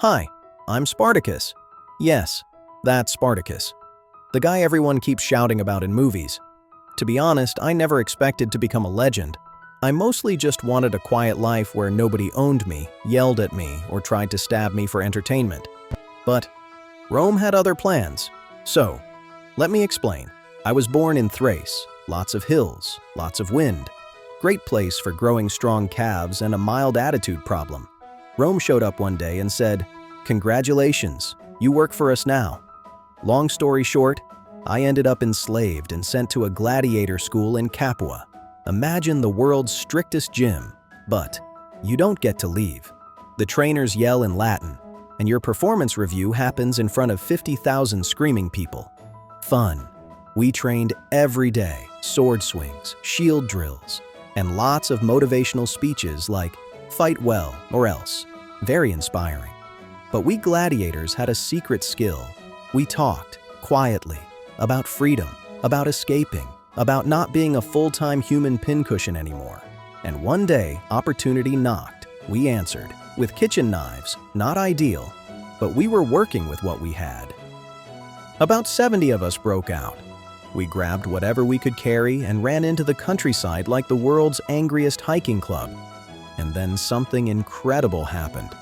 Hi, I'm Spartacus. Yes, that's Spartacus. The guy everyone keeps shouting about in movies. To be honest, I never expected to become a legend. I mostly just wanted a quiet life where nobody owned me, yelled at me, or tried to stab me for entertainment. But Rome had other plans. So, let me explain. I was born in Thrace, lots of hills, lots of wind. Great place for growing strong calves and a mild attitude problem. Rome showed up one day and said, "Congratulations, you work for us now." Long story short, I ended up enslaved and sent to a gladiator school in Capua. Imagine the world's strictest gym, but you don't get to leave. The trainers yell in Latin, and your performance review happens in front of 50,000 screaming people. Fun. We trained every day, sword swings, shield drills, and lots of motivational speeches like, "Fight well or else." Very inspiring. But we gladiators had a secret skill. We talked, quietly, about freedom, about escaping, about not being a full-time human pincushion anymore. And one day, opportunity knocked. We answered, with kitchen knives, not ideal, but we were working with what we had. About 70 of us broke out. We grabbed whatever we could carry and ran into the countryside like the world's angriest hiking club. And then something incredible happened.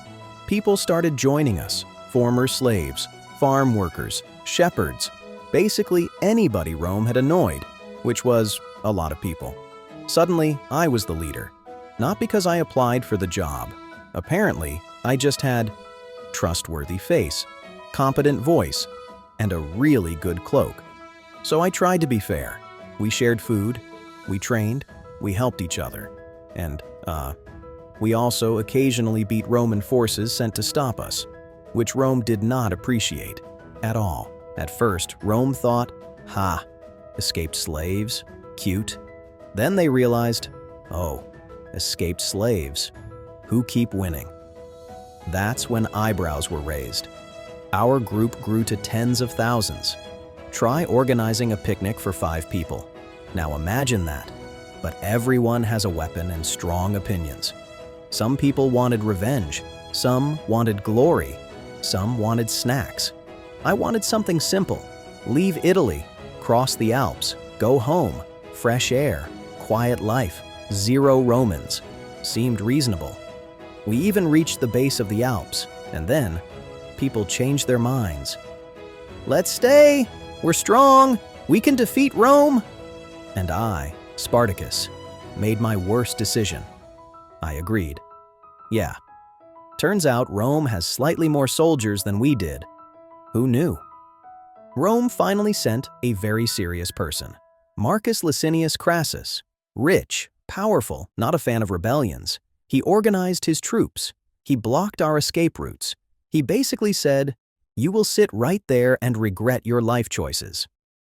People started joining us, former slaves, farm workers, shepherds, basically anybody Rome had annoyed, which was a lot of people. Suddenly, I was the leader. Not because I applied for the job. Apparently, I just had trustworthy face, competent voice, and a really good cloak. So I tried to be fair. We shared food, we trained, we helped each other, and, we also occasionally beat Roman forces sent to stop us, which Rome did not appreciate at all. At first, Rome thought, escaped slaves, cute. Then they realized, oh, escaped slaves, who keep winning. That's when eyebrows were raised. Our group grew to tens of thousands. Try organizing a picnic for 5 people. Now imagine that. But everyone has a weapon and strong opinions. Some people wanted revenge, some wanted glory, some wanted snacks. I wanted something simple. Leave Italy, cross the Alps, go home, fresh air, quiet life, 0 Romans. Seemed reasonable. We even reached the base of the Alps, and then people changed their minds. "Let's stay! We're strong! We can defeat Rome!" And I, Spartacus, made my worst decision. I agreed. Yeah. Turns out Rome has slightly more soldiers than we did. Who knew? Rome finally sent a very serious person. Marcus Licinius Crassus. Rich, powerful, not a fan of rebellions. He organized his troops. He blocked our escape routes. He basically said, "You will sit right there and regret your life choices."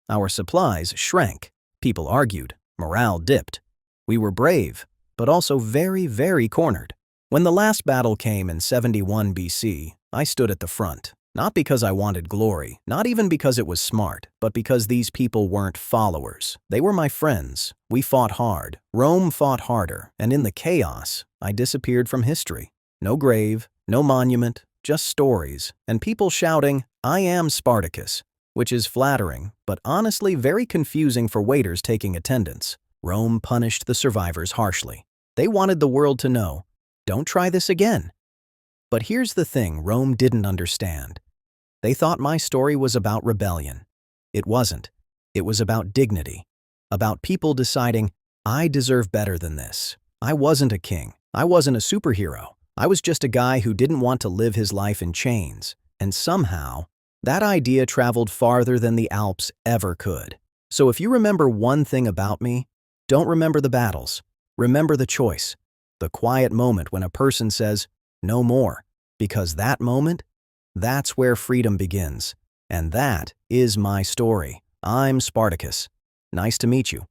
Our supplies shrank. People argued. Morale dipped. We were brave, but also very, very cornered. When the last battle came in 71 BC, I stood at the front. Not because I wanted glory, not even because it was smart, but because these people weren't followers. They were my friends. We fought hard. Rome fought harder. And in the chaos, I disappeared from history. No grave, no monument, just stories, and people shouting, "I am Spartacus," which is flattering, but honestly very confusing for waiters taking attendance. Rome punished the survivors harshly. They wanted the world to know, don't try this again. But here's the thing Rome didn't understand. They thought my story was about rebellion. It wasn't. It was about dignity, about people deciding, I deserve better than this. I wasn't a king. I wasn't a superhero. I was just a guy who didn't want to live his life in chains. And somehow, that idea traveled farther than the Alps ever could. So if you remember one thing about me, don't remember the battles. Remember the choice. The quiet moment when a person says, "No more." Because that moment, that's where freedom begins. And that is my story. I'm Spartacus. Nice to meet you.